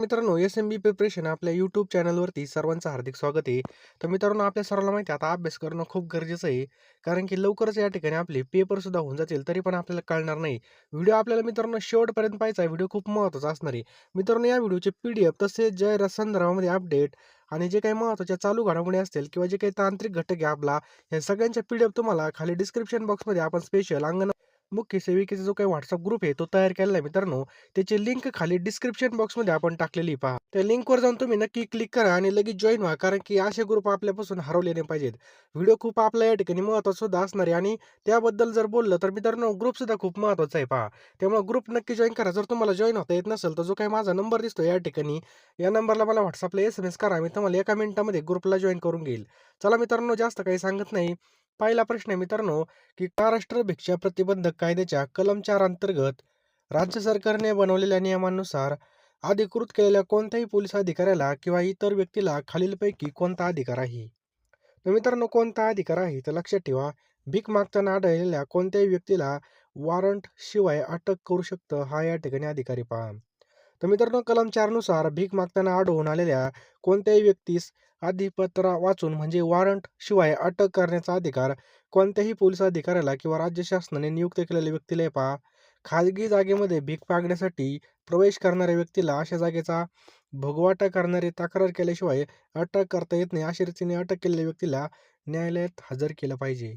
मित्रांनो, एस-एम-बी प्रिपरेशन आपल्या यूट्यूब चॅनलवरती सर्वांचं हार्दिक स्वागत आहे. तर मित्रांनो, आपल्या सर्वांना माहिती आहे आता अभ्यास करणं खूप गरजेचं आहे. कारण की लवकरच या ठिकाणी आपले पेपरसुद्धा होऊन जातील, तरी पण आपल्याला कळणार नाही. व्हिडिओ आपल्याला मित्रांनो शेवटपर्यंत पाहायचा आहे. व्हिडिओ खूप महत्त्वाचा असणार आहे. मित्रांनो, या व्हिडिओचे पी-डी-एफ तसेच ज्या संदर्भामध्ये अपडेट आणि जे काही महत्त्वाच्या चालू घडामोडी असतील किंवा जे काही तांत्रिक घटक आहे आपला, या सगळ्यांच्या पी-डी-एफ तुम्हाला खाली डिस्क्रिप्शन बॉक्समध्ये आपण स्पेशल मुख्य सेविकेचा जो काही WhatsApp ग्रुप आहे, तो तयार केलेला आहे मित्रांनो. त्याची लिंक खाली डिस्क्रिप्शन बॉक्समध्ये आपण टाकलेली आहे पहा. त्या लिंकवर जाऊन तुम्ही नक्की क्लिक करा आणि लगेच जॉइन व्हा. कारण की असे ग्रुप आपल्यापासून हरवले नाही पाहिजेत. व्हिडिओ खूप आपल्या या ठिकाणी महत्त्वाचा सुद्धा असणार आहे आणि त्याबद्दल जर बोललं तर मित्रांनो ग्रुपसुद्धा खूप महत्त्वाचा आहे पहा. त्यामुळे ग्रुप नक्की जॉइन करा. जर तुम्हाला जॉइन होता येत नसेल, तर जो काही माझा नंबर दिसतो या ठिकाणी, या नंबरला मला WhatsAppला एस-एम-एस करा. मी तुम्हाला एका मिनिटामध्ये ग्रुपला जॉइन करून घेईल. चला मित्रांनो, जास्त काही सांगत नाही. पहिला प्रश्न आहे मित्रांनो, की महाराष्ट्र भिक्षा प्रतिबंधक कायद्याच्या कलम 4 अंतर्गत राज्य सरकारने बनवलेल्या नियमानुसार अधिकृत केलेल्या कोणत्याही पोलीस अधिकाऱ्याला किंवा इतर व्यक्तीला खालीलपैकी कोणता अधिकार आहे? तर मित्रांनो, कोणता अधिकार आहे? तर लक्षात ठेवा, भीक मागताना आढळलेल्या कोणत्याही व्यक्तीला वॉरंट शिवाय अटक करू शकतं, हा या ठिकाणी अधिकारी पहा. तर मित्रांनो, कलम 4 नुसार भीक मागताना आढळून आलेल्या कोणत्याही व्यक्तीस अधिपत्र वाचून म्हणजे वॉरंट शिवाय अटक करण्याचा अधिकार कोणत्याही पोलीस अधिकाऱ्याला किंवा राज्य शासनाने नियुक्त केलेल्या व्यक्तीला आहे पहा. खाजगी जागेमध्ये भीक मागण्यासाठी प्रवेश करणाऱ्या व्यक्तीला अशा जागेचा भोगवाटा करणारी तक्रार केल्याशिवाय अटक करता येत नाही. अशा रीतीने अटक केलेल्या व्यक्तीला न्यायालयात हजर केलं पाहिजे.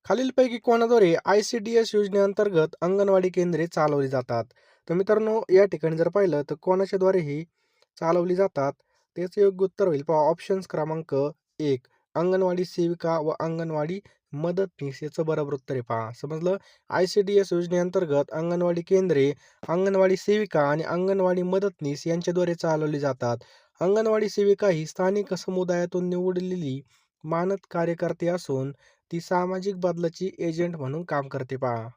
खालीलपैकी कोणाद्वारे आय-सी-डी-एस योजनेअंतर्गत अंगणवाडी केंद्रे चालवली जातात? तर मित्रांनो, या ठिकाणी जर पाहिलं तर कोणाच्याद्वारे ही चालवली जातात? त्याचं योग्य उत्तर होईल पहा ऑप्शन्स क्रमांक 1 अंगणवाडी सेविका व अंगणवाडी मदतनीस याचं बरोबर उत्तर आहे पहा. समजलं? आय-सी-डी-एस योजनेअंतर्गत अंगणवाडी केंद्रे, अंगणवाडी सेविका आणि अंगणवाडी मदतनीस यांच्याद्वारे चालवली जातात. अंगणवाडी सेविका ही स्थानिक समुदायातून निवडलेली मानद कार्यकर्ते असून ती सामाजिक बदलाची एजंट म्हणून काम करते पहा.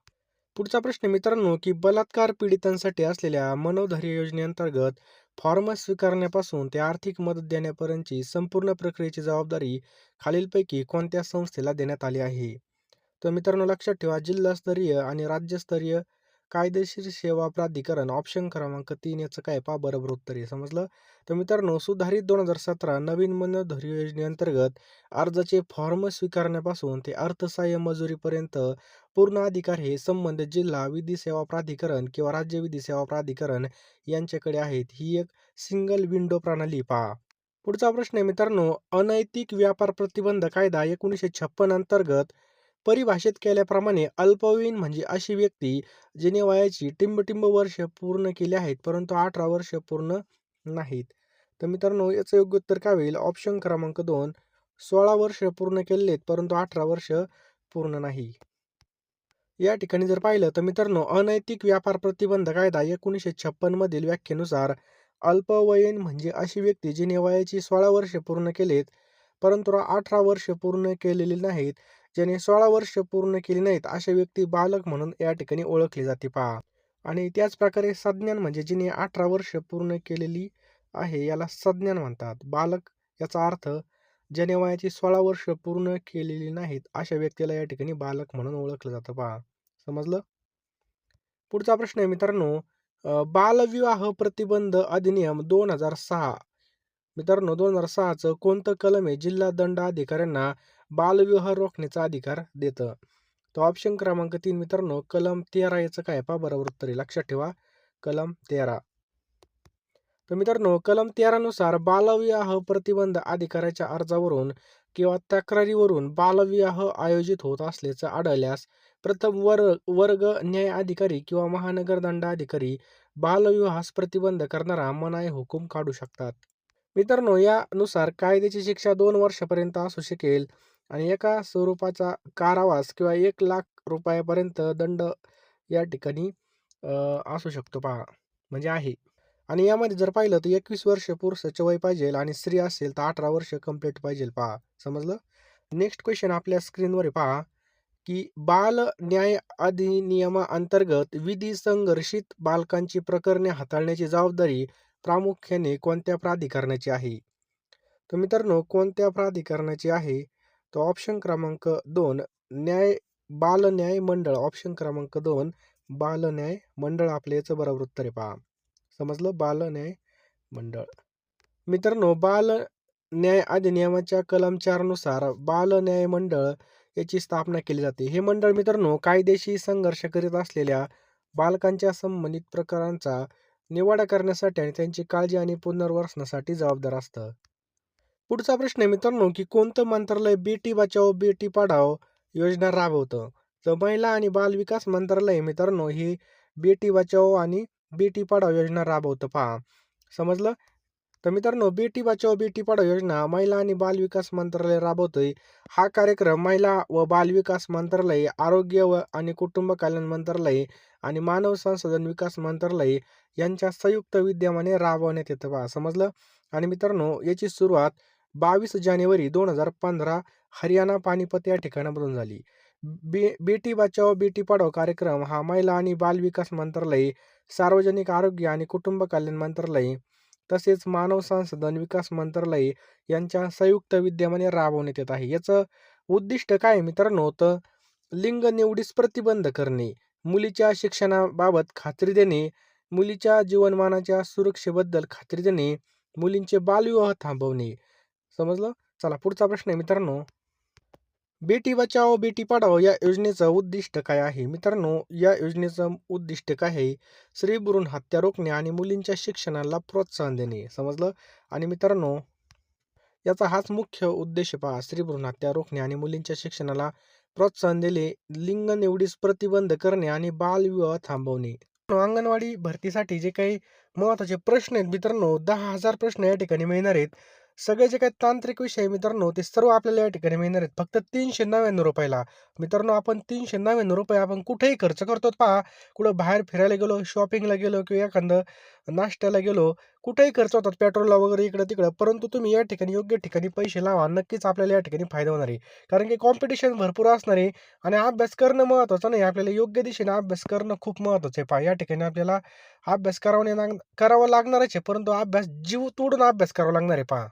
पुढचा प्रश्न मित्रांनो, की बलात्कार पीडितांसाठी असलेल्या मनोधैर्य योजनेअंतर्गत फॉर्म स्वीकारण्यापासून ते आर्थिक मदत देण्यापर्यंतची संपूर्ण प्रक्रियेची जबाबदारी खालीलपैकी कोणत्या संस्थेला देण्यात आली आहे? तर मित्रांनो, लक्षात ठेवा जिल्हास्तरीय आणि राज्यस्तरीय कायदेशीर सेवा प्राधिकरण ऑप्शन क्रमांक 3 याचं काय पहा बरोबर उत्तर आहे. समजलं? तर मित्रांनो, सुधारित 2017 नवीन मनोधैर्य योजनेअंतर्गत अर्जाचे फॉर्म स्वीकारण्यापासून ते अर्थसहाय्य मंजुरीपर्यंत पूर्ण अधिकार हे संबंधित जिल्हा विधी सेवा प्राधिकरण किंवा राज्य विधी सेवा प्राधिकरण यांच्याकडे आहेत. ही एक सिंगल विंडो प्रणाली पहा. पुढचा प्रश्न आहे मित्रांनो, अनैतिक व्यापार प्रतिबंध कायदा 1956 अंतर्गत परिभाषित केल्याप्रमाणे अल्पवयीन म्हणजे अशी व्यक्ती जिने वयाची टिंब वर्ष पूर्ण केली आहेत परंतु 18 वर्ष पूर्ण नाहीत. तर मित्रांनो, याचं योग्य उत्तर काय होईल? ऑप्शन क्रमांक 2 16 वर्ष पूर्ण केलेले आहेत परंतु 18 वर्ष पूर्ण नाही. या ठिकाणी जर पाहिलं तर मित्रांनो, अनैतिक व्यापार प्रतिबंध कायदा 1956 मधील व्याख्येनुसार अल्पवयीन म्हणजे अशी व्यक्ती जिने वयाची 16 वर्ष पूर्ण केलेत परंतु 18 वर्ष पूर्ण केलेली नाहीत. ज्याने 16 वर्ष पूर्ण केली नाहीत अशा व्यक्ती बालक म्हणून या ठिकाणी ओळखली जाते पहा. आणि त्याच प्रकारे सज्ञान म्हणजे जिने 18 वर्ष पूर्ण केलेली आहे याला सज्ञान म्हणतात. बालक याचा अर्थ ज्याने वयाची 16 वर्ष पूर्ण केलेली नाहीत अशा व्यक्तीला या ठिकाणी बालक म्हणून ओळखलं जातं पहा. समजलं? पुढचा प्रश्न आहे मित्रांनो, बालविवाह प्रतिबंध अधिनियम 2006 मित्रांनो 2006चं कोणतं कलम आहे जिल्हा दंड अधिकाऱ्यांना बालविवाह रोखण्याचा अधिकार देतं? तर ऑप्शन क्रमांक 3 मित्रांनो कलम 13 याचं काय पहा बरोबर उत्तर आहे. लक्षात ठेवा कलम 13. तर मित्रांनो, कलम 13 नुसार बालविवाह प्रतिबंध अधिकाऱ्याच्या अर्जावरून किंवा तक्रारीवरून बालविवाह आयोजित होत असल्याचं आढळल्यास प्रथम वर्ग न्याय अधिकारी किंवा महानगर दंडाधिकारी बालविवाहास प्रतिबंध करणारा मनाई हुकूम काढू शकतात. मित्रांनो, यानुसार कायद्याची शिक्षा 2 वर्षापर्यंत असू शकेल आणि एका स्वरूपाचा कारावास किंवा 1,00,000 रुपयापर्यंत दंड या ठिकाणी असू शकतो पहा, म्हणजे आहे. आणि यामध्ये जर पाहिलं तर 21 वर्ष पुरुषाचे वय पाहिजे आणि स्त्री असेल तर 18 वर्ष कंप्लीट पाहिजे पहा. समजलं? नेक्स्ट क्वेश्चन आपल्या स्क्रीनवर आहे पहा, की बाल न्याय अधिनियमाअंतर्गत विधी संघर्षित बालकांची प्रकरणे हाताळण्याची जबाबदारी प्रामुख्याने कोणत्या प्राधिकरणाची आहे? तर मित्रांनो, कोणत्या प्राधिकरणाची आहे? तर ऑप्शन क्रमांक 2 न्याय बाल न्याय मंडळ ऑप्शन क्रमांक 2 बाल न्याय मंडळ आपल्या याचं बरोबर उत्तर आहे पहा. समजलं? बाल न्याय मंडळ. मित्रांनो, बाल न्याय अधिनियमाच्या कलम 4 नुसार बाल न्याय मंडळ याची स्थापना केली जाते. हे मंडळ मित्रांनो कायदेशीर संघर्ष करीत असलेल्या बालकांच्या संबंधित प्रकरणांचा निवाडा करण्यासाठी आणि त्यांची काळजी आणि पुनर्वसनासाठी जबाबदार असतं. पुढचा प्रश्न आहे मित्रांनो, की कोणतं मंत्रालय बेटी बचाओ बेटी पढाओ योजना राबवतं? तर महिला आणि बाल विकास मंत्रालय मित्रांनो ही बेटी बचाओ आणि बेटी पढाओ योजना राबवतं पहा. समजलं? तर मित्रांनो, बेटी बचाओ बेटी पढाओ योजना महिला आणि बाल विकास मंत्रालय राबवतोय. हा कार्यक्रम महिला व बाल विकास मंत्रालय, आरोग्य व आणि कुटुंब कल्याण मंत्रालय आणि मानव संसाधन विकास मंत्रालय यांच्या संयुक्त विद्यमाने राबवण्यात येतं पहा. समजलं? आणि मित्रांनो, याची सुरुवात 22 जानेवारी 2015 हरियाणा पानिपत या ठिकाणामधून झाली. बेटी बचाओ बेटी पढाओ कार्यक्रम हा महिला आणि बाल विकास मंत्रालय, सार्वजनिक आरोग्य आणि कुटुंब कल्याण मंत्रालय तसेच मानव संसाधन विकास मंत्रालय यांच्या संयुक्त विद्यमाने राबवण्यात येत आहे. याचं उद्दिष्ट काय आहे मित्रांनो? तर लिंग निवडीस प्रतिबंध करणे, मुलीच्या शिक्षणाबाबत खात्री देणे, मुलीच्या जीवनमानाच्या सुरक्षेबद्दल खात्री देणे, मुलींचे बालविवाह थांबवणे. समजलं? चला पुढचा प्रश्न आहे मित्रांनो. बेटी बचाओ बेटी पढाओ या योजनेचं उद्दिष्ट काय आहे? मित्रांनो, या योजनेचं उद्दिष्ट काय आहे? स्त्री भ्रूण हत्या रोखणे आणि मुलींच्या शिक्षणाला प्रोत्साहन देणे. समजलं? आणि मित्रांनो, याचा हाच मुख्य उद्देश पहा. स्त्री भ्रूण हत्या रोखणे आणि मुलींच्या शिक्षणाला प्रोत्साहन दिले, लिंग निवडीस प्रतिबंध करणे आणि बालविवाह थांबवणे. अंगणवाडी भरतीसाठी जे काही महत्त्वाचे प्रश्न आहेत मित्रांनो, 10,000 प्रश्न या ठिकाणी मिळणार आहेत. सगळे जे काही तांत्रिक विषय आहे मित्रांनो, ते सर्व आपल्याला या ठिकाणी मिळणार आहेत. फक्त ₹399 मित्रांनो, आपण ₹399 आपण कुठेही खर्च करतो पहा. कुठं बाहेर फिरायला गेलो, शॉपिंगला गेलो किंवा एखादं नाश्त्याला गेलो, कुठेही खर्च होतात पेट्रोलला वगैरे इकडं-तिकडं. परंतु तुम्ही या ठिकाणी योग्य ठिकाणी पैसे लावा. नक्कीच आपल्याला या ठिकाणी फायदा होणार आहे. कारण की कॉम्पिटिशन भरपूर असणार आहे आणि अभ्यास करणं महत्त्वाचं नाही. आपल्याला योग्य दिशेने अभ्यास करणं खूप महत्त्वाचं आहे. पहा या ठिकाणी आपल्याला अभ्यास करावा लागणारच आहे, परंतु अभ्यास जीव तोडून अभ्यास करावा लागणार आहे पहा.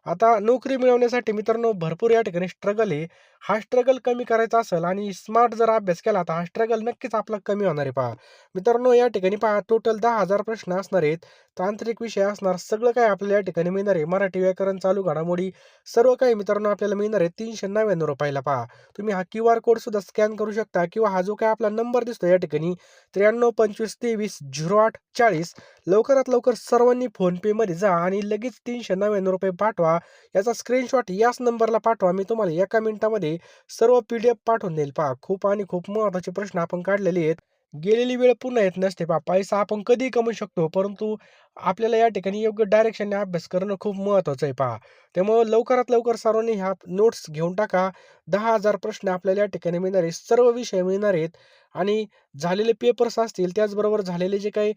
आता नोकरी मिळवण्यासाठी मित्रांनो भरपूर या ठिकाणी स्ट्रगल आहे. हा स्ट्रगल कमी करायचा असेल आणि स्मार्ट जर अभ्यास केला तर हा स्ट्रगल नक्कीच आपला कमी होणार आहे पहा. मित्रांनो या ठिकाणी पहा टोटल 10,000 प्रश्न असणार आहेत. तांत्रिक विषय असणार. सगळं काही आपल्याला या ठिकाणी मिळणार आहे. मराठी व्याकरण, चालू घडामोडी सर्व काही मित्रांनो आपल्याला मिळणार आहे ₹399 पहा. तुम्ही हा QR कोड सुद्धा स्कॅन करू शकता किंवा हा जो काही आपला नंबर दिसतो या ठिकाणी 9325230840 लवकरात लवकर सर्वांनी फोनपेमध्ये जा आणि लगेच ₹399 पाठवा. याचा स्क्रीनशॉट याच नंबरला पाठवा. मी तुम्हाला एका मिनिटामध्ये सर्व PDF पाठवून देईल. पहा खूप आणि खूप महत्त्वाचे प्रश्न आपण काढलेले आहेत. गेलेली वेळ पुन्हा येत नसते पहा. पैसा आपण कधीही कमवू शकतो, परंतु आपल्याला या ठिकाणी योग्य डायरेक्शनने अभ्यास करणं खूप महत्त्वाचं आहे पहा. त्यामुळं लवकरात लवकर सर्वांनी ह्या नोट्स घेऊन टाका. 10,000 प्रश्न आपल्याला या ठिकाणी मिळणार आहेत. सर्व विषय मिळणार आहेत आणि झालेले पेपर्स असतील, त्याचबरोबर झालेले जे काही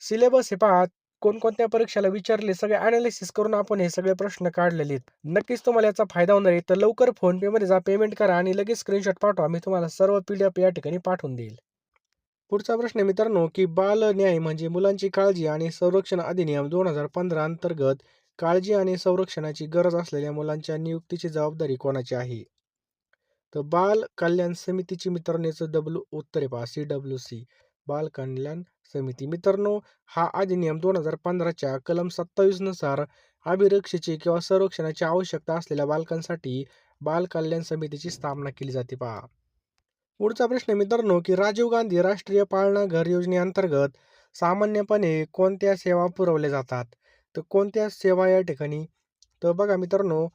सिलेबस आहे पहा, कोणकोणत्या परीक्षेला विचारले सगळे ॲनालिसिस करून आपण हे सगळे प्रश्न काढलेले आहेत. नक्कीच तुम्हाला याचा फायदा होणार आहे. तर लवकर फोनपेमध्ये जा, पेमेंट करा आणि लगेच स्क्रीनशॉट पाठवा. मी तुम्हाला सर्व PDF या ठिकाणी पाठवून देईल. पुढचा प्रश्न आहे मित्रांनो, की बाल न्याय म्हणजे मुलांची काळजी आणि संरक्षण अधिनियम 2015 अंतर्गत काळजी आणि संरक्षणाची गरज असलेल्या मुलांच्या नियुक्तीची जबाबदारी कोणाची आहे? तर बाल कल्याण समितीची मित्रांनो याचं उत्तर आहे पहा CWC बाल कल्याण समिती. मित्रांनो हा अधिनियम 2015च्या कलम 27 नुसार अभिरक्षेची किंवा संरक्षणाची आवश्यकता असलेल्या बालकांसाठी बाल कल्याण समितीची स्थापना केली जाते पहा. पुढचा प्रश्न आहे मित्रांनो, की राजीव गांधी राष्ट्रीय पाळणा घर योजनेअंतर्गत सामान्यपणे कोणत्या सेवा पुरवल्या जातात? तर कोणत्या सेवा या ठिकाणी? तर बघा मित्रांनो,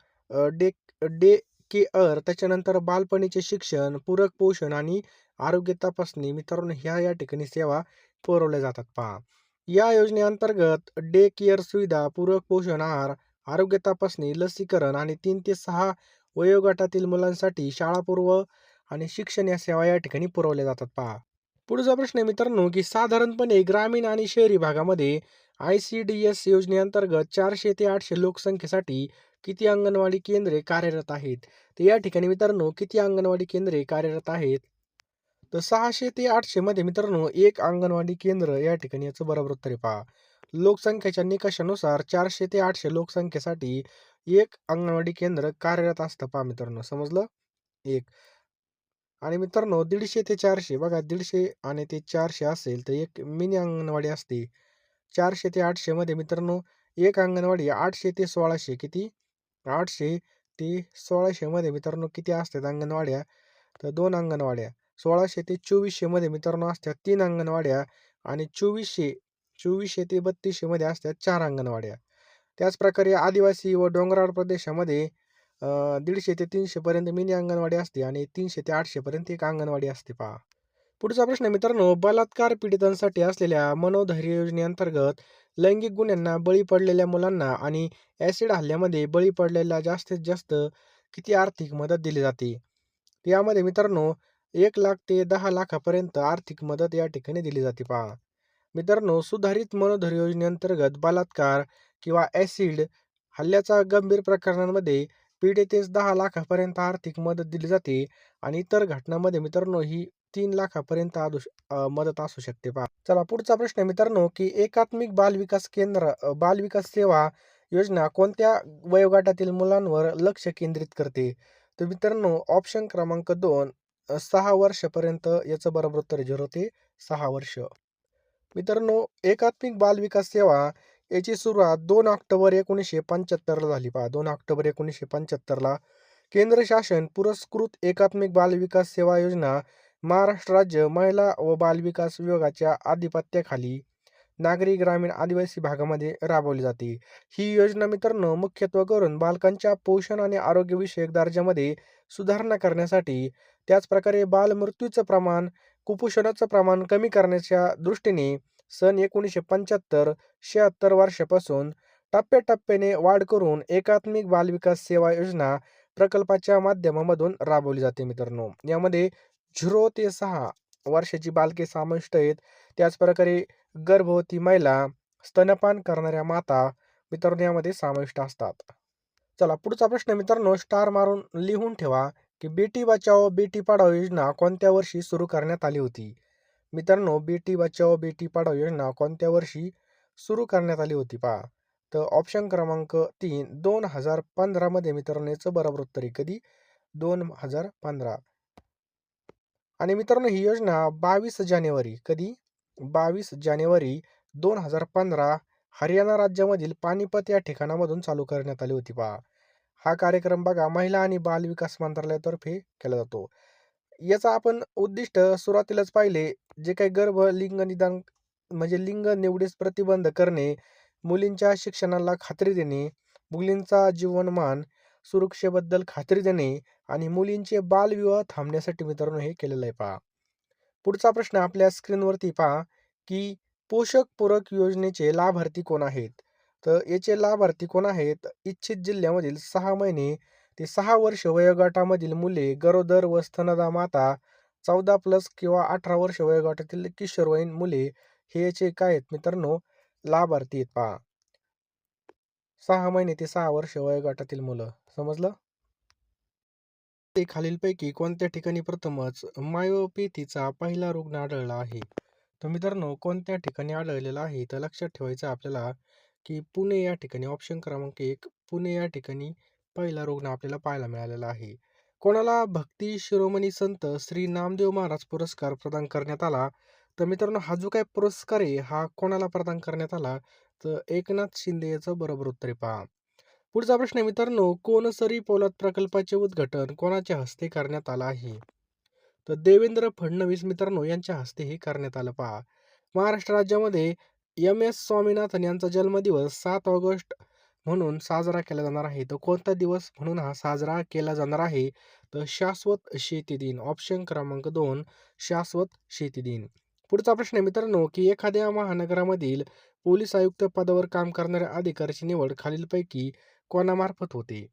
डे डे केअर, त्याच्यानंतर बालपणीचे शिक्षण, पूरक पोषण आणि आरोग्य तपासणी मित्रांनो ह्या या ठिकाणी सेवा पुरवल्या जातात पहा. या योजनेअंतर्गत डे केअर सुविधा, पूरक पोषण आहार, आरोग्य तपासणी, लसीकरण आणि 3 ते 6 वयोगटातील मुलांसाठी शाळापूर्व आणि शिक्षण या सेवा या ठिकाणी पुरवल्या जातात पहा. पुढचा प्रश्न आहे मित्रांनो, की साधारणपणे ग्रामीण आणि शहरी भागामध्ये ICDS योजनेअंतर्गत 400 ते 800 लोकसंख्येसाठी किती अंगणवाडी केंद्रे कार्यरत आहेत? तर या ठिकाणी मित्रांनो किती अंगणवाडी केंद्रे कार्यरत आहेत? तर 600 ते 800 मध्ये मित्रांनो एक अंगणवाडी केंद्र या ठिकाणी याचं बरोबर उत्तर आहे पहा. लोकसंख्येच्या निकषानुसार 400 ते 800 लोकसंख्येसाठी एक अंगणवाडी केंद्र कार्यरत असतं पहा मित्रांनो. समजलं? एक. आणि मित्रांनो 150 ते 400 बघा 150 आणि ते 400 असेल तर एक मिनी अंगणवाडी असते. 400 ते 800 मध्ये मित्रांनो एक अंगणवाडी 800 ते 1600 किती? 800 ते 1600 मध्ये मित्रांनो किती असतात अंगणवाड्या? तर 2 अंगणवाड्या. 1600 ते 2400 मध्ये मित्रांनो असतात 3 अंगणवाड्या आणि 2400 ते 3200 मध्ये असतात 4 अंगणवाड्या. त्याचप्रकारे आदिवासी व डोंगराळ प्रदेशामध्ये 150 ते 300 पर्यंत मिनी अंगणवाडी असते आणि 300 ते 800 पर्यंत एक अंगणवाडी असते पहा. पुढचा प्रश्न आहे मित्रांनो, बलात्कार पीडितांसाठी असलेल्या मनोधैर्य योजनेअंतर्गत लैंगिक गुन्ह्यांना बळी पडलेल्या मुलांना आणि ॲसिड हल्ल्यामध्ये बळी पडलेल्या जास्तीत जास्त किती आर्थिक मदत दिली जाते? यामध्ये मित्रांनो 1,00,000 ते 10,00,000पर्यंत आर्थिक मदत या ठिकाणी दिली जाते पहा. मित्रांनो, सुधारित मनोधैर्य योजनेअंतर्गत बलात्कार किंवा ॲसिड हल्ल्याच्या गंभीर प्रकरणांमध्ये पीडितेस 10,00,000पर्यंत आर्थिक मदत दिली जाते आणि इतर घटनांमध्ये मित्रांनो ही 3,00,000पर्यंत मदत असू शकते पहा. चला पुढचा प्रश्न आहे मित्रांनो, की एकात्मिक बालविकास केंद्र बालविकास सेवा योजना कोणत्या वयोगटातील मुलांवर लक्ष केंद्रित करते? तर मित्रांनो ऑप्शन क्रमांक 2 6 वर्षापर्यंत याचं बरोबर उत्तर 0 ते 6 वर्ष. मित्रांनो एकात्मिक बालविकास सेवा याची सुरुवात 2 ऑक्टोबर 1975 झाली पहा. 2 ऑक्टोबर 1975 केंद्र शासन पुरस्कृत एकात्मिक बालविकास सेवा योजना महाराष्ट्र राज्य महिला व बालविकास विभागाच्या आधिपत्याखाली नागरी ग्रामीण आदिवासी भागामध्ये राबवली जाते. ही योजना मित्रांनो मुख्यत्वे करून बालकांच्या पोषण आणि आरोग्यविषयक दर्जामध्ये सुधारणा करण्यासाठी, त्याचप्रकारे बालमृत्यूचं प्रमाण, कुपोषणाचं प्रमाण कमी करण्याच्या दृष्टीने सन 1975-76 वर्षापासून टप्प्याटप्प्याने वाढ करून एकात्मिक बालविकास सेवा योजना प्रकल्पाच्या माध्यमामधून राबवली जाते मित्रांनो. यामध्ये 0 ते 6 वर्षाची बालके समाविष्ट आहेत. त्याचप्रकारे गर्भवती महिला, स्तनपान करणाऱ्या माता मित्रांनो यामध्ये समाविष्ट असतात. चला पुढचा प्रश्न मित्रांनो स्टार मारून लिहून ठेवा, की बेटी बचाओ बेटी पढाओ योजना कोणत्या वर्षी सुरू करण्यात आली होती? मित्रांनो बेटी बचाओ बेटी पढाओ योजना कोणत्या वर्षी सुरू करण्यात आली होती पहा. तर ऑप्शन क्रमांक 3 2015 मध्ये मित्रांनो याचं बरोबर उत्तर आहे. कधी? 2015. आणि मित्रांनो ही योजना 22 जानेवारी कधी? 22 जानेवारी 2015 हरियाणा राज्यामधील पानिपत या ठिकाणामधून चालू करण्यात आली होती पहा. हा कार्यक्रम बघा महिला आणि बाल विकास मंत्रालयातर्फे केला जातो. याचा आपण उद्दिष्ट सुरुवातीलाच पाहिले, जे काही गर्भ लिंग निदान म्हणजे लिंग निवडीस प्रतिबंध करणे, मुलींच्या शिक्षणाला खात्री देणे, मुलींचा जीवनमान सुरक्षेबद्दल खात्री देणे आणि मुलींचे बालविवाह थांबण्यासाठी मित्रांनो हे केलेलं आहे पहा. पुढचा प्रश्न आपल्या स्क्रीनवरती पहा, की पोषक पूरक योजनेचे लाभार्थी कोण आहेत? तर याचे लाभार्थी कोण आहेत? इच्छित जिल्ह्यामधील 6 महिने ते 6 वर्ष वयोगटामधील मुले, गरोदर व स्तनदा माता, 14+ किंवा 18 वर्ष वयोगटातील किशोरवयीन मुले हे याचे काय आहेत मित्रांनो? लाभार्थी आहेत पहा. 6 महिने ते 6 वर्ष वयोगटातील मुलं. समजलं? ते खालीलपैकी कोणत्या ठिकाणी प्रथमच मायोपॅथीचा पहिला रुग्ण आढळला आहे? तर मित्रांनो कोणत्या ठिकाणी आढळलेला आहे? तर लक्षात ठेवायचं आपल्याला, की पुणे या ठिकाणी ऑप्शन क्रमांक 1 पुणे या ठिकाणी पहिला रुग्ण आपल्याला पाहायला मिळालेला आहे. कोणाला भक्ती शिरोमणी संत श्री नामदेव महाराज पुरस्कार प्रदान करण्यात आला? तर मित्रांनो हा जो काही पुरस्कार आहे हा कोणाला प्रदान करण्यात आला? तर एकनाथ शिंदे याचं बरोबर उत्तर आहे पहा. पुढचा प्रश्न आहे मित्रांनो, कोनसरी पोलाद प्रकल्पाचे उद्घाटन कोणाच्या हस्ते करण्यात आलं आहे? तर देवेंद्र फडणवीस मित्रांनो यांच्या हस्ते हे करण्यात आलं पहा. महाराष्ट्र राज्यामध्ये एम.एस. स्वामीनाथन यांचा जन्मदिवस 7 ऑगस्ट म्हणून साजरा केला जाणार आहे. तर कोणता दिवस म्हणून हा साजरा केला जाणार आहे? तर शाश्वत शेती दिन. ऑप्शन क्रमांक 2 शाश्वत शेती दिन. पुढचा प्रश्न आहे मित्रांनो, की एखाद्या महानगरामधील पोलीस आयुक्त पदावर काम करणाऱ्या अधिकाऱ्याची निवड खालीलपैकी कोणामार्फत होते?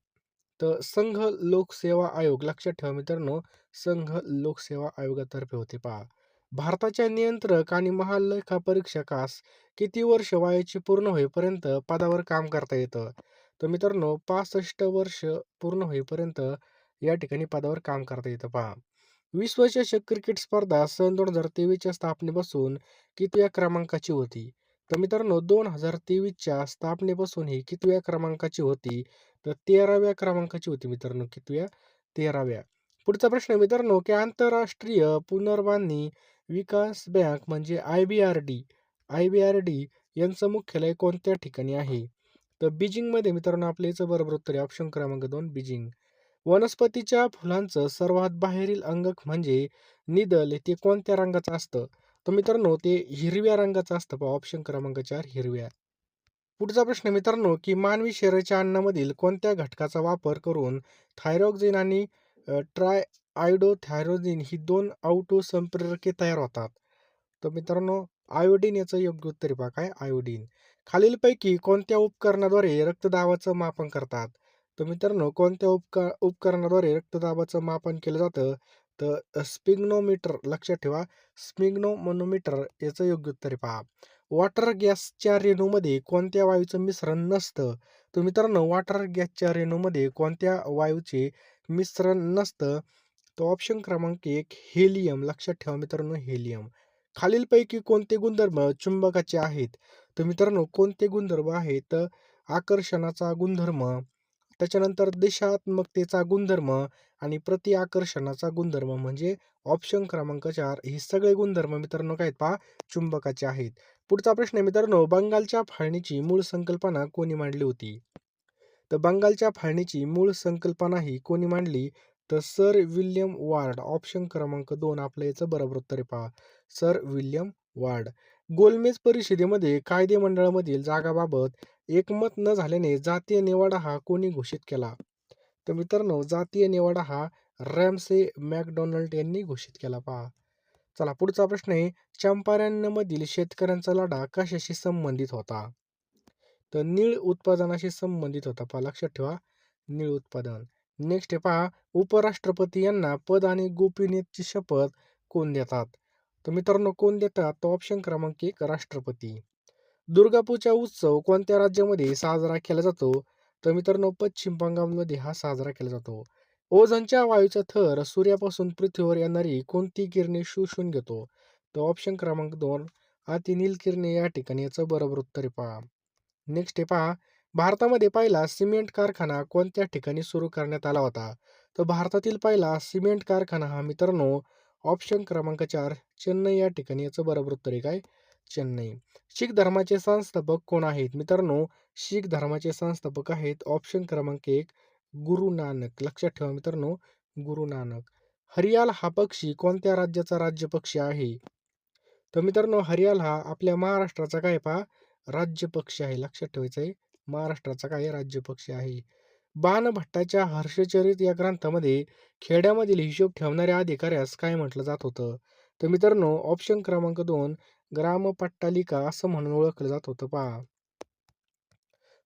तर संघ लोकसेवा आयोग. लक्षात ठेवा मित्रांनो, संघ लोकसेवा आयोगातर्फे होते पहा. भारताच्या नियंत्रक आणि महालेखापरीक्षकास किती वर्ष वयाची पूर्ण होईपर्यंत पदावर काम करता येतं? तर मित्रांनो 65 वर्ष पूर्ण होईपर्यंत या ठिकाणी पदावर काम करता येतं पहा. विश्वचषक क्रिकेट स्पर्धा सन 2023च्या स्थापनेपासून कितव्या क्रमांकाची होती? तर मित्रांनो 2023च्या स्थापनेपासून ही कितव्या क्रमांकाची होती? तर 13व्या क्रमांकाची होती मित्रांनो. कितव्या? 13व्या. पुढचा प्रश्न आहे मित्रांनो, की आंतरराष्ट्रीय पुनर्बांधणी विकास बँक म्हणजे आय-बी-आर-डी यांचं मुख्यालय कोणत्या ठिकाणी आहे? तर बीजिंगमध्ये मित्रांनो आपल्या याचं बरोबर उत्तर आहे ऑप्शन क्रमांक 2 बीजिंग. वनस्पतीच्या फुलांचं सर्वात बाहेरील अंग म्हणजे निदल ते कोणत्या रंगाचं असतं? तर मित्रांनो ते हिरव्या रंगाचं असतं पहा ऑप्शन क्रमांक 4 हिरव्या. पुढचा प्रश्न मित्रांनो, की मानवी शरीराच्या अन्नामधील कोणत्या घटकाचा वापर करून थायरॉक्सिन आणि ट्राय आयोडोथायरोजिन ही 2 संप्रेरके तयार होतात? तर मित्रांनो आयोडीन याचं योग्य उत्तर आहे पहा काय आयोडीन. खालीलपैकी कोणत्या उपकरणाद्वारे रक्तदाबाचं मापन करतात? तर मित्रांनो कोणत्या उपकरणाद्वारे रक्तदाबाचं मापन केलं जातं? तर स्पिग्नोमीटर लक्षात ठेवा. स्पिग्नोमोनोमीटर याचं योग्य उत्तर आहे पहा. वॉटर गॅसच्या रेणूमध्ये कोणत्या वायूचं मिश्रण नसतं? तर मित्रांनो वॉटर गॅसच्या रेणूमध्ये कोणत्या वायूचे मिश्रण नसतं? तो ऑप्शन क्रमांक 1 हेलियम. लक्षात ठेवा मित्रांनो हेलियम. खालीलपैकी कोणते गुणधर्म चुंबकाचे आहेत? तर मित्रांनो कोणते गुणधर्म आहेत? तर आकर्षणाचा गुणधर्म, त्याच्यानंतर दिशात्मकतेचा गुणधर्म आणि प्रतिआकर्षणाचा गुणधर्म म्हणजे ऑप्शन क्रमांक 4 हे सगळे गुणधर्म मित्रांनो काय आहेत पहा चुंबकाचे आहेत. पुढचा प्रश्न आहे मित्रांनो, बंगालच्या फाळणीची मूळ संकल्पना कोणी मांडली होती? तर बंगालच्या फाळणीची मूळ संकल्पना ही कोणी मांडली? तर सर विल्यम वार्ड. ऑप्शन क्रमांक 2 आपलं याचं बरोबर उत्तर आहे पहा. Sir William ward. गोलमेज परिषदेमध्ये कायदेमंडळामधील जागाबाबत एकमत न झाल्याने जातीय निवाडा हा कोणी घोषित केला? तर मित्रांनो जातीय निवाडा हा रॅमसे मॅकडोनाल्ड यांनी घोषित केला पहा. चला पुढचा प्रश्न आहे, चंपारण्यमधील शेतकऱ्यांचा लढा कशाशी संबंधित होता? तर नीळ उत्पादनाशी संबंधित होता पहा लक्षात ठेवा नीळ उत्पादन. नेक्स्ट आहे पहा, उपराष्ट्रपती यांना पद आणि गोपनीयतेची शपथ कोण देतात? तर मित्रांनो कोण देतात? तो ऑप्शन क्रमांक 1 राष्ट्रपती. दुर्गापूरचा उत्सव कोणत्या राज्यामध्ये साजरा केला जातो? तर मित्रांनो पश्चिम बंगालमध्ये हा साजरा केला जातो. ओझोनच्या वायूचा थर सूर्यापासून पृथ्वीवर येणारी कोणती किरणे शोषून घेतो? तर ऑप्शन क्रमांक 2 अतिनील किरणे या ठिकाणी याचं बरोबर उत्तर आहे पहा. नेक्स्ट आहे पहा, भारतामध्ये पहिला सिमेंट कारखाना कोणत्या ठिकाणी सुरू करण्यात आला होता? तर भारतातील पहिला सिमेंट कारखाना हा मित्रांनो ऑप्शन क्रमांक 4 चेन्नई या ठिकाणी याचं बरोबर उत्तर आहे काय? चेन्नई. शीख धर्माचे संस्थापक कोण आहेत? मित्रांनो शीख धर्माचे संस्थापक आहेत ऑप्शन क्रमांक 1 गुरु नानक. लक्षात ठेवा मित्रांनो गुरु नानक. हरियाल हा पक्षी कोणत्या राज्याचा राज्य पक्षी आहे? तर मित्रांनो हरियाल हा आपल्या महाराष्ट्राचा काय पहा राज्य पक्षी आहे. लक्षात ठेवायचं आहे महाराष्ट्राचा काय राज्य पक्षी आहे. बाणभट्टाच्या हर्षचरित या ग्रंथामध्ये खेड्यामधील हिशोब ठेवणाऱ्या अधिकाऱ्यास काय म्हटलं जात होतं? तर मित्रांनो ऑप्शन क्रमांक 2 ग्रामपट्टालिका असं म्हणून ओळखलं जात होतं पहा.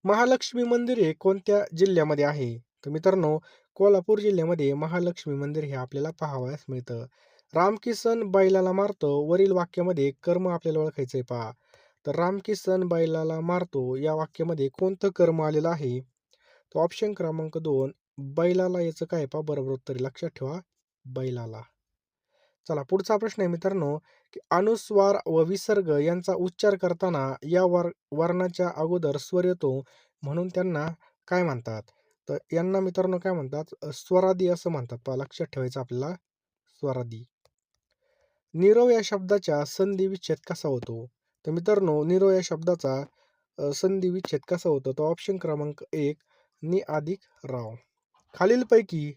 महालक्ष्मी मंदिर हे कोणत्या जिल्ह्यामध्ये आहे? तर मित्रांनो कोल्हापूर जिल्ह्यामध्ये महालक्ष्मी मंदिर हे आपल्याला पाहावयास मिळतं. रामकिसन बैलाला मारतो वरील वाक्यामध्ये कर्म आपल्याला ओळखायचंय पहा. तर रामकिसन बैलाला मारतो या वाक्यामध्ये कोणतं कर्म आलेलं आहे? तर ऑप्शन क्रमांक 2 बैलाला याचं काय पहा बरोबर उत्तर आहे. लक्षात ठेवा बैलाला. चला पुढचा प्रश्न आहे मित्रांनो, की अनुस्वार व विसर्ग यांचा उच्चार करताना या वर्णाच्या अगोदर स्वर येतो म्हणून त्यांना काय म्हणतात? तर यांना मित्रांनो काय म्हणतात? स्वरादी असं म्हणतात. पहा लक्षात ठेवायचं आपल्याला स्वरादी. नीरव या शब्दाचा संधी विच्छेद कसा होतो? तर मित्रांनो नीरव या शब्दाचा संधी विच्छेद कसा होतो? तो ऑप्शन क्रमांक 1 नि अधिक राव. खालीलपैकी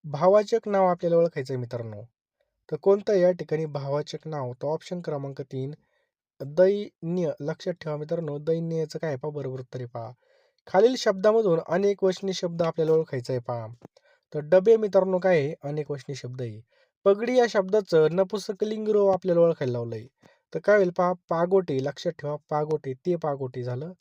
भावाचक नाव आपल्याला ओळखायचं आहे मित्रांनो. तर कोणतं या ठिकाणी भावाचक नाव? तर ऑप्शन क्रमांक 3 दैन्य. लक्षात ठेवा मित्रांनो दैन्य याचं काय आहे पहा बरोबर उत्तर आहे पहा. खालील शब्दामधून अनेक वचनी शब्द आपल्याला ओळखायचा आहे पहा. तर डबे मित्रांनो काय आहे अनेक वचनी शब्द आहे. पगडी या शब्दाचं नपुसकलिंग रूप आपल्याला ओळखायला लावलंय. तर काय होईल पहा पागोटे. लक्षात ठेवा पागोटे ते पागोटे झालं.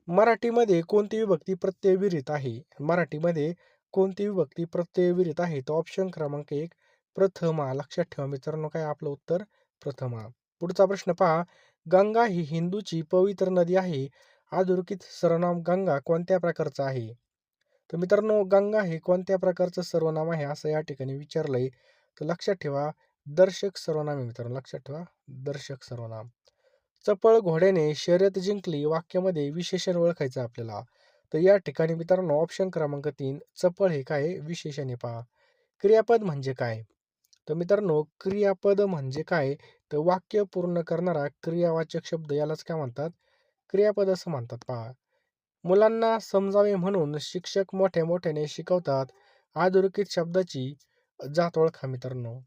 मराठीमध्ये कोणती विभक्ती प्रत्ययविरहित आहे? मराठीमध्ये कोणती विभक्ती प्रत्ययविरहित आहे? तर ऑप्शन क्रमांक 1 प्रथमा. लक्षात ठेवा मित्रांनो काय आपलं उत्तर प्रथमा. पुढचा प्रश्न पहा, गंगा ही हिंदूची पवित्र नदी आहे. अधोरेखित सर्वनाम गंगा कोणत्या प्रकारचं आहे? तर मित्रांनो गंगा हे कोणत्या प्रकारचं सर्वनाम आहे असं या ठिकाणी विचारलंय. तर लक्षात ठेवा दर्शक सर्वनाम आहे मित्रांनो. लक्षात ठेवा दर्शक सर्वनाम. चपळ घोड्याने शर्यत जिंकली वाक्यामध्ये विशेषण ओळखायचं आपल्याला. तर या ठिकाणी मित्रांनो ऑप्शन क्रमांक 3 चपळ हे काय विशेषण आहे पहा. क्रियापद म्हणजे काय? तर मित्रांनो क्रियापद म्हणजे काय तर वाक्य पूर्ण करणारा क्रियावाचक शब्द यालाच काय म्हणतात? क्रियापद असं म्हणतात पहा. मुलांना समजावे म्हणून शिक्षक मोठ्या मोठ्याने शिकवतात. अधोरेखित शब्दाची जात ओळखा मित्रांनो.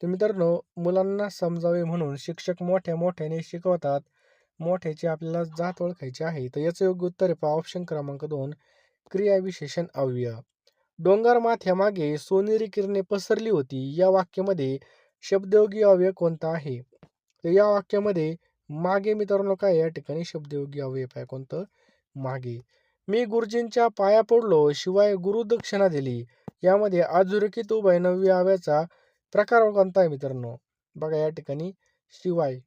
तर मित्रांनो, मुलांना समजावे म्हणून शिक्षक मोठ्या मोठ्याने शिकवतात. मोठ्याची आपल्याला जात ओळखायची आहे. तर याचं योग्य उत्तर आहे पहा ऑप्शन क्रमांक 2 क्रियाविशेषण अव्यय. डोंगर माथ्यामागे सोनेरी किरणे पसरली होती. या वाक्यामध्ये शब्दयोगी अव्यय कोणता आहे? तर या वाक्यामध्ये मागे मित्रांनो काय या ठिकाणी शब्दयोगी अव्यय आहे कोणतं? मागे. मी गुरुजींच्या पाया पडलो शिवाय गुरुदक्षिणा दिली. यामध्ये अधोरेखित उभयनव्य अव्ययाचा प्रकार कोणता आहे मित्रांनो? बघा या ठिकाणी शिवाय.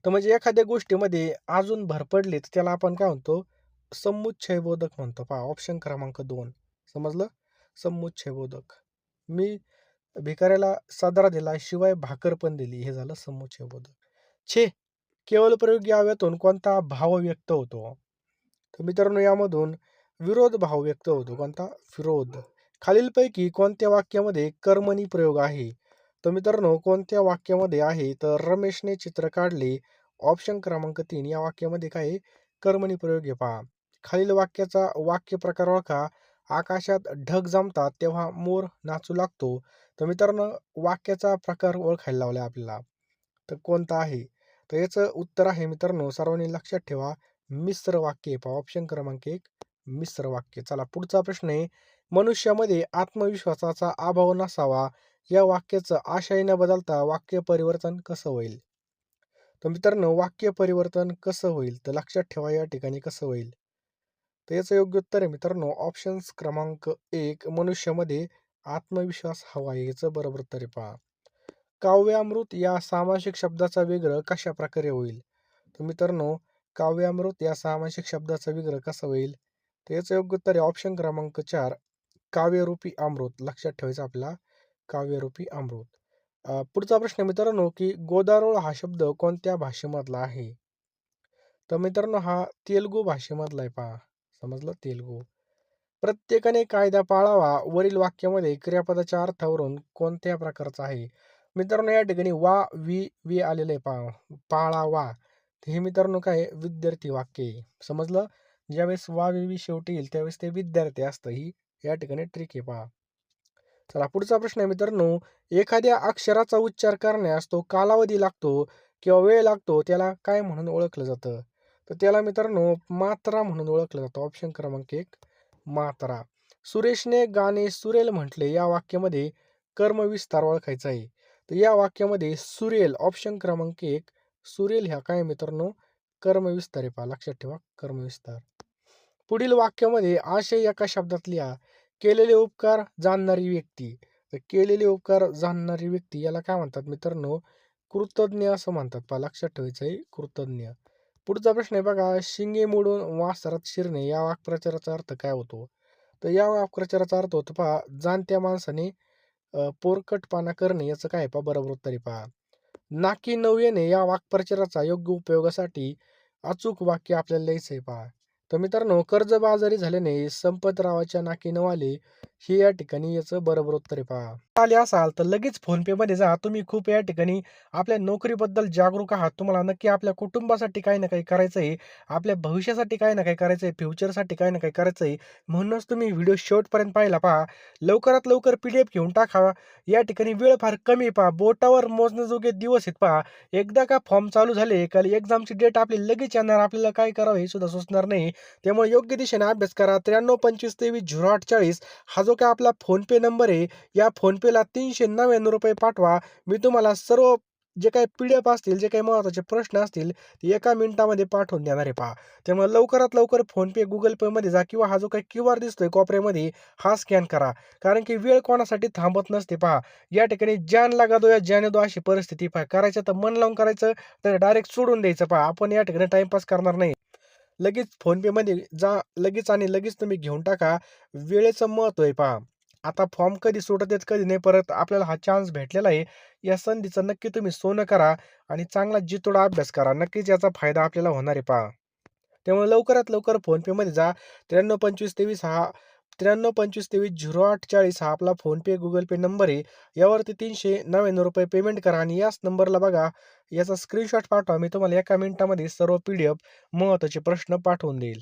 तर म्हणजे एखाद्या गोष्टीमध्ये अजून भर पडली तर त्याला आपण काय म्हणतो? समुच्चयबोधक म्हणतो. पहा ऑप्शन क्रमांक 2. समजलं? समुच्चयबोधक. मी भिकाऱ्याला सदरा दिला शिवाय भाकर पण दिली. हे झालं समुच्चयबोधक. छे केवळ प्रयोगी अव्ययातून कोणता भाव व्यक्त होतो? तर मित्रांनो यामधून विरोध भाव व्यक्त होतो. कोणता? विरोध. खालीलपैकी कोणत्या वाक्यामध्ये कर्मणी प्रयोग आहे? तर मित्रांनो कोणत्या वाक्यामध्ये आहे? तर रमेशने चित्र काढले. ऑप्शन क्रमांक 3 या वाक्यामध्ये काय आहे? कर्मणी प्रयोग आहे पहा. खालील वाक्याचा वाक्य प्रकार ओळखा. आकाशात ढग जमतात तेव्हा मोर नाचू लागतो. तर मित्रांनो वाक्याचा प्रकार ओळखायला लावलाय आपल्याला. तर कोणता आहे? तर याचं उत्तर आहे मित्रांनो सर्वांनी लक्षात ठेवा मिश्र वाक्य पहा ऑप्शन क्रमांक 1 मिश्र वाक्य. चला पुढचा प्रश्न आहे. मनुष्यामध्ये आत्मविश्वासाचा अभाव नसावा या वाक्याचं आशय न बदलता वाक्य परिवर्तन कसं होईल? तर मित्रांनो वाक्य परिवर्तन कसं होईल? तर लक्षात ठेवा या ठिकाणी कसं होईल? तर याचं योग्य उत्तर आहे मित्रांनो ऑप्शन्स क्रमांक 1 मनुष्यामध्ये आत्मविश्वास हवा आहे. याचं बरोबर उत्तर आहे पहा. काव्यामृत या सामासिक शब्दाचा विग्रह कशा प्रकारे होईल? तर मित्रांनो काव्यामृत या सामासिक शब्दाचा विग्रह कसा होईल? तर याचं योग्य उत्तर आहे ऑप्शन क्रमांक 4 काव्यरूपी अमृत. लक्षात ठेवायचं आपला काव्यरूपी अमृत. पुढचा प्रश्न मित्रांनो की गोदारोळ हा शब्द कोणत्या भाषेमधला आहे? तर मित्रांनो हा तेलुगू भाषेमधला आहे पहा. समजलं? तेलुगू. प्रत्येकाने कायदा पाळावा वरील वाक्यामध्ये क्रियापदाच्या अर्थावरून कोणत्या प्रकारचा आहे? मित्रांनो या ठिकाणी वा वी वी आलेलं आहे पहा. पाळावा. हे मित्रांनो काय विद्यार्थी वाक्य आहे. समजलं? ज्यावेळेस वा वी वी शेवटी येईल त्यावेळेस ते विद्यार्थी असतं. ही या ठिकाणी ट्रिक आहे पहा. चला पुढचा प्रश्न आहे मित्रांनो एखाद्या अक्षराचा उच्चार करण्यास तो कालावधी लागतो किंवा वेळ लागतो त्याला काय म्हणून ओळखलं जातं? तर त्याला मित्रांनो मात्रा म्हणून ओळखलं जातं. ऑप्शन क्रमांक 1 मात्रा. सुरेशने गाणे सुरेल म्हटले या वाक्यामध्ये कर्मविस्तार ओळखायचा आहे. तर या वाक्यामध्ये सुरेल ऑप्शन क्रमांक 1 सुरेल ह्या काय मित्रांनो कर्मविस्तार आहे पहा लक्षात ठेवा कर्मविस्तार. पुढील वाक्यामध्ये आशय एका शब्दात लिहा. केलेले उपकार जाणणारी व्यक्ती. तर केलेले उपकार जाणणारी व्यक्ती याला काय म्हणतात मित्रांनो? कृतज्ञ असं म्हणतात. पहा लक्षात ठेवायचं आहे कृतज्ञ. पुढचा प्रश्न आहे बघा. शिंगे मोडून वासरात शिरणे या वाक्प्रचाराचा अर्थ काय होतो? तर या वाक्प्रचाराचा अर्थ होतो पहा जाणत्या माणसाने पोरकटपणा करणे याचं काय आहे पहा बरोबर उत्तर आहे पहा. नाकी नऊ येणे या वाक्प्रचाराचा योग्य उपयोगासाठी अचूक वाक्य आपल्याला लिहायचं आहे पहा. तर मित्रांनो कर्जबाजारी झाल्याने संपतरावाच्या नाकी नऊ आले हे या ठिकाणी याचं बरोबर उत्तर आहे पहा. आले असाल तर लगेच फोनपे मध्ये जा. तुम्ही खूप या ठिकाणी आपल्या नोकरीबद्दल जागरूक आहात. तुम्हाला नक्की आपल्या कुटुंबासाठी काही ना काही करायचंय. आपल्या भविष्यासाठी काही ना काही करायचंय. फ्युचरसाठी काही ना काही करायचंय. म्हणूनच तुम्ही व्हिडिओ शेवटपर्यंत पाहिला पहा. लवकरात लवकर PDF घेऊन टाका. या ठिकाणी वेळ फार कमी पहा. बोटावर मोजण्याजोगे दिवस आहेत पहा. एकदा का फॉर्म चालू झाले का एक्झामची डेट आपली लगेच येणार. आपल्याला काय करावं हे सुद्धा सुचणार नाही. त्यामुळे योग्य दिशेने अभ्यास करा. 93 25 23 0840 हा जो काय आपला फोनपे नंबर आहे. या फोनपेला ₹399 पाठवा. मी तुम्हाला सर्व जे काही PDF असतील, जे काही महत्त्वाचे प्रश्न असतील, ते एका मिनिटामध्ये पाठवून देणार आहे पहा. त्यामुळे लवकरात लवकर फोनपे, Google Payमध्ये जा किंवा हा जो काही QR दिसतोय कोपऱ्यामध्ये हा स्कॅन करा. कारण की वेळ कोणासाठी थांबत नसते पहा. या ठिकाणी जान लगा दो या जाने दो अशी परिस्थिती पहा. करायचं तर मन लावून करायचं, तर डायरेक्ट सोडून द्यायचं पहा. आपण या ठिकाणी टाईमपास करणार नाही. लगेच फोनपेमध्ये जा लगेच आणि लगेच तुम्ही घेऊन टाका. वेळेचं महत्त्व आहे पहा. आता फॉर्म कधी सुटत आहेत कधी नाही. परत आपल्याला हा चान्स भेटलेला आहे. या संधीचं नक्की तुम्ही सोनं करा आणि चांगला जितोडा अभ्यास करा. नक्कीच याचा फायदा आपल्याला होणार आहे पहा. त्यामुळे लवकरात लवकर फोनपेमध्ये जा. 93 25 23 हा 9325230840 हा आपला फोनपे, गुगल पे नंबर आहे. यावरती ₹399 पेमेंट करा आणि याच नंबरला बघा, याचा स्क्रीनशॉट पाठवा. मी तुम्हाला एका मिनिटामध्ये सर्व PDF महत्त्वाचे प्रश्न पाठवून देईल.